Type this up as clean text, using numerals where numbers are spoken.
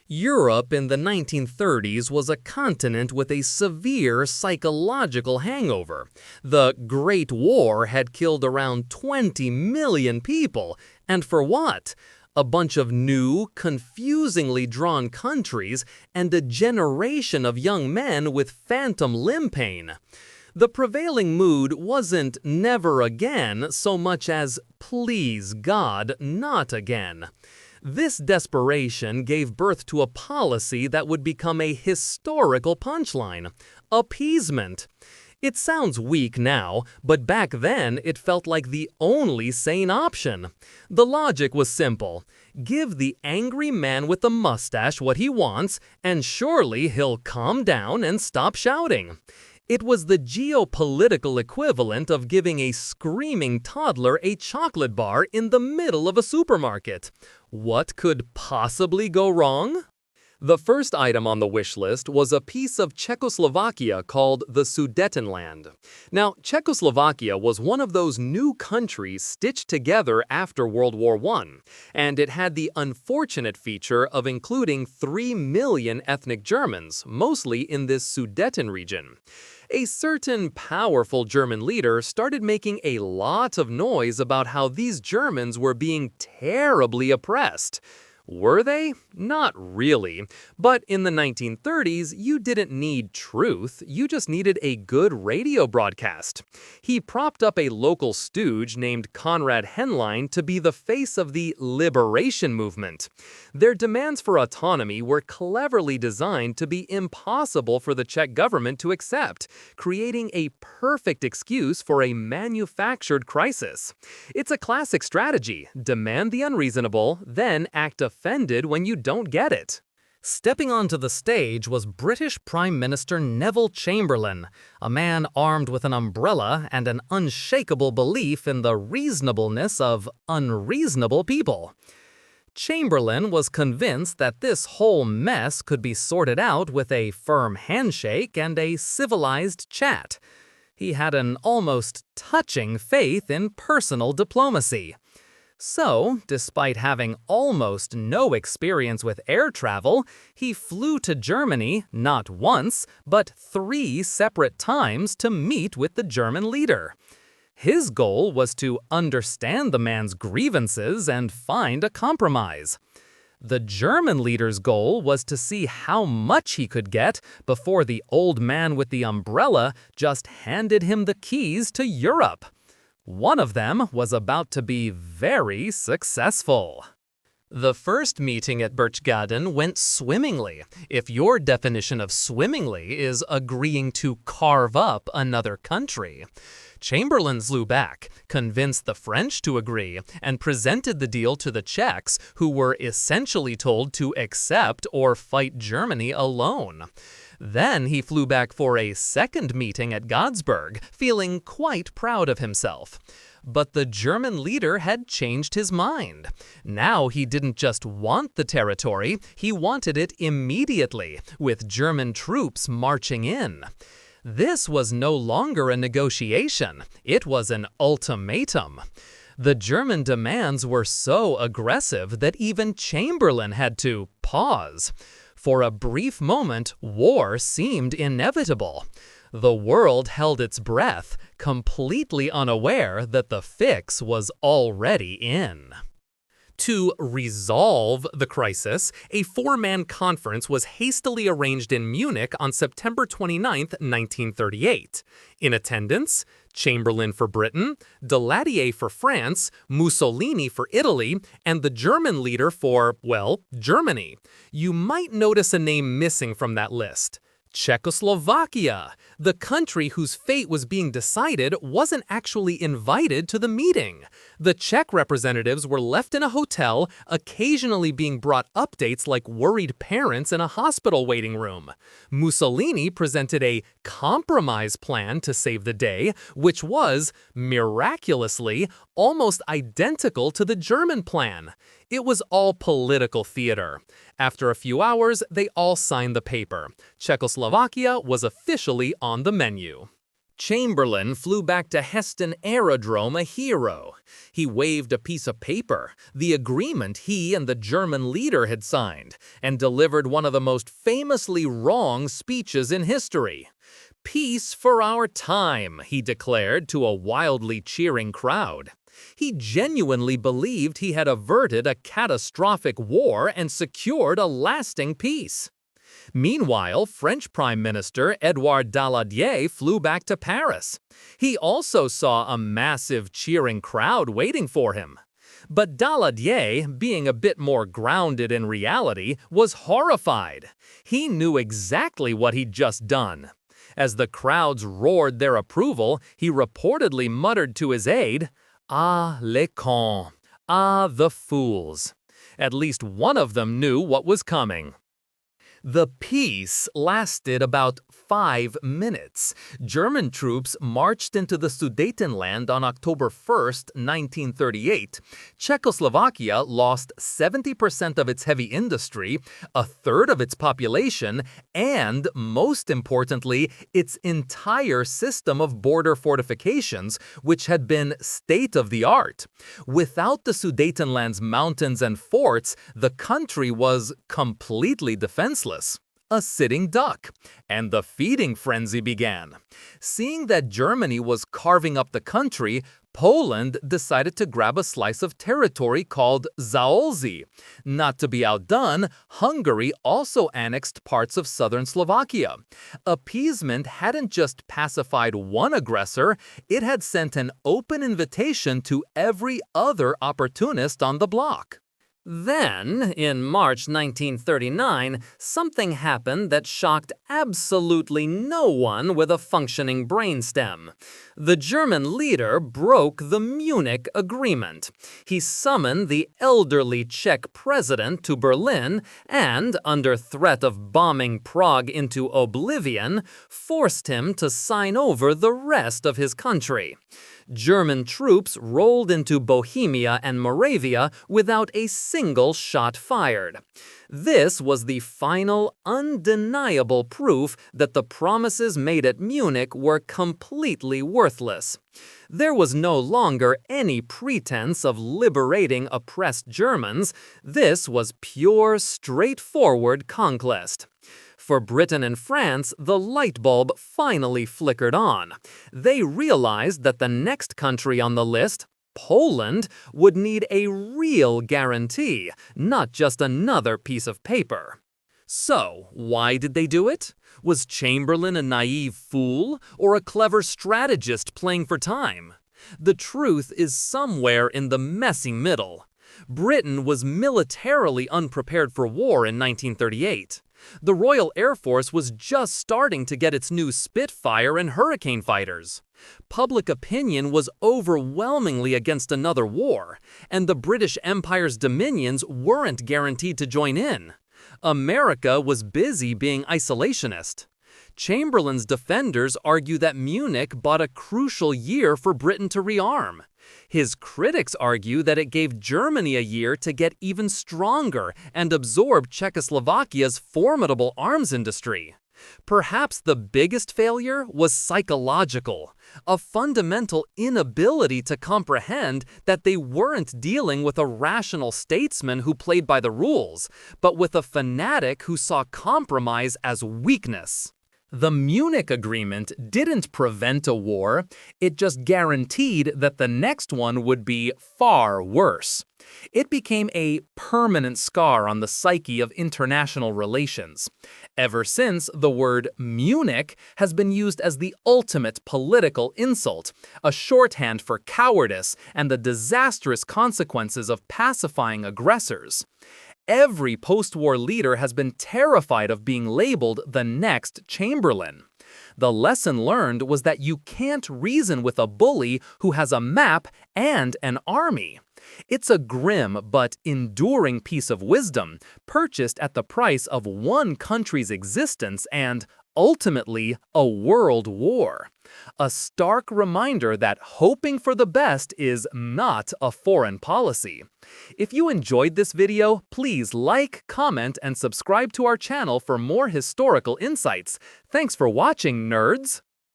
Europe in the 1930s was a continent with a severe psychological hangover. The Great War had killed around 20 million people, and for what? A bunch of new, confusingly drawn countries and a generation of young men with phantom limb pain. The prevailing mood wasn't never again so much as please God, not again. This desperation gave birth to a policy that would become a historical punchline: appeasement. It sounds weak now, but back then it felt like the only sane option. The logic was simple. Give the angry man with the mustache what he wants, and surely he'll calm down and stop shouting. It was the geopolitical equivalent of giving a screaming toddler a chocolate bar in the middle of a supermarket. What could possibly go wrong? The first item on the wish list was a piece of Czechoslovakia called the Sudetenland. Now, Czechoslovakia was one of those new countries stitched together after World War I, and it had the unfortunate feature of including 3 million ethnic Germans, mostly in this Sudeten region. A certain powerful German leader started making a lot of noise about how these Germans were being terribly oppressed. Were they? Not really. But in the 1930s, you didn't need truth, you just needed a good radio broadcast. He propped up a local stooge named Konrad Henlein to be the face of the liberation movement. Their demands for autonomy were cleverly designed to be impossible for the Czech government to accept, creating a perfect excuse for a manufactured crisis. It's a classic strategy: demand the unreasonable, then act offended when you don't get it. Stepping onto the stage was British Prime Minister Neville Chamberlain, a man armed with an umbrella and an unshakable belief in the reasonableness of unreasonable people. Chamberlain was convinced that this whole mess could be sorted out with a firm handshake and a civilized chat. He had an almost touching faith in personal diplomacy. So, despite having almost no experience with air travel, he flew to Germany not once, but 3 separate times to meet with the German leader. His goal was to understand the man's grievances and find a compromise. The German leader's goal was to see how much he could get before the old man with the umbrella just handed him the keys to Europe. One of them was about to be very successful. The first meeting at Berchtesgaden went swimmingly, if your definition of swimmingly is agreeing to carve up another country. Chamberlain flew back, convinced the French to agree, and presented the deal to the Czechs, who were essentially told to accept or fight Germany alone. Then he flew back for a second meeting at Godesberg, feeling quite proud of himself. But the German leader had changed his mind. Now he didn't just want the territory, he wanted it immediately, with German troops marching in. This was no longer a negotiation, it was an ultimatum. The German demands were so aggressive that even Chamberlain had to pause. For a brief moment, war seemed inevitable. The world held its breath, completely unaware that the fix was already in. To resolve the crisis, a 4-man conference was hastily arranged in Munich on September 29, 1938. In attendance, Chamberlain for Britain, Daladier for France, Mussolini for Italy, and the German leader for, well, Germany. You might notice a name missing from that list. Czechoslovakia, the country whose fate was being decided, wasn't actually invited to the meeting. The Czech representatives were left in a hotel, occasionally being brought updates like worried parents in a hospital waiting room. Mussolini presented a compromise plan to save the day, which was, miraculously, almost identical to the German plan. It was all political theater. After a few hours, they all signed the paper. Czechoslovakia was officially on the menu. Chamberlain flew back to Heston Aerodrome a hero. He waved a piece of paper, the agreement he and the German leader had signed, and delivered one of the most famously wrong speeches in history. "Peace for our time," he declared to a wildly cheering crowd. He genuinely believed he had averted a catastrophic war and secured a lasting peace. Meanwhile, French Prime Minister Édouard Daladier flew back to Paris. He also saw a massive cheering crowd waiting for him. But Daladier, being a bit more grounded in reality, was horrified. He knew exactly what he'd just done. As the crowds roared their approval, he reportedly muttered to his aide, "Ah, les cons! Ah, the fools!" At least one of them knew what was coming. The peace lasted about 5 minutes. German troops marched into the Sudetenland on October 1, 1938. Czechoslovakia lost 70% of its heavy industry, a third of its population, and, most importantly, its entire system of border fortifications, which had been state-of-the-art. Without the Sudetenland's mountains and forts, the country was completely defenseless. A sitting duck, and the feeding frenzy began. Seeing that Germany was carving up the country, Poland decided to grab a slice of territory called Zaolzie. Not to be outdone, Hungary also annexed parts of southern Slovakia. Appeasement hadn't just pacified one aggressor, it had sent an open invitation to every other opportunist on the bloc. Then, in March 1939, something happened that shocked absolutely no one with a functioning brainstem. The German leader broke the Munich Agreement. He summoned the elderly Czech president to Berlin and, under threat of bombing Prague into oblivion, forced him to sign over the rest of his country. German troops rolled into Bohemia and Moravia without a single shot fired. This was the final, undeniable proof that the promises made at Munich were completely worthless. There was no longer any pretense of liberating oppressed Germans. This was pure, straightforward conquest. For Britain and France, the light bulb finally flickered on. They realized that the next country on the list, Poland, would need a real guarantee, not just another piece of paper. So, why did they do it? Was Chamberlain a naive fool, or a clever strategist playing for time? The truth is somewhere in the messy middle. Britain was militarily unprepared for war in 1938. The Royal Air Force was just starting to get its new Spitfire and Hurricane fighters. Public opinion was overwhelmingly against another war, and the British Empire's dominions weren't guaranteed to join in. America was busy being isolationist. Chamberlain's defenders argue that Munich bought a crucial year for Britain to rearm. His critics argue that it gave Germany a year to get even stronger and absorb Czechoslovakia's formidable arms industry. Perhaps the biggest failure was psychological, a fundamental inability to comprehend that they weren't dealing with a rational statesman who played by the rules, but with a fanatic who saw compromise as weakness. The Munich Agreement didn't prevent a war, it just guaranteed that the next one would be far worse. It became a permanent scar on the psyche of international relations. Ever since, the word Munich has been used as the ultimate political insult, a shorthand for cowardice and the disastrous consequences of pacifying aggressors. Every post-war leader has been terrified of being labeled the next Chamberlain. The lesson learned was that you can't reason with a bully who has a map and an army. It's a grim but enduring piece of wisdom, purchased at the price of one country's existence and, ultimately, a world war. A stark reminder that hoping for the best is not a foreign policy. If you enjoyed this video, please like, comment, and subscribe to our channel for more historical insights. Thanks for watching, nerds!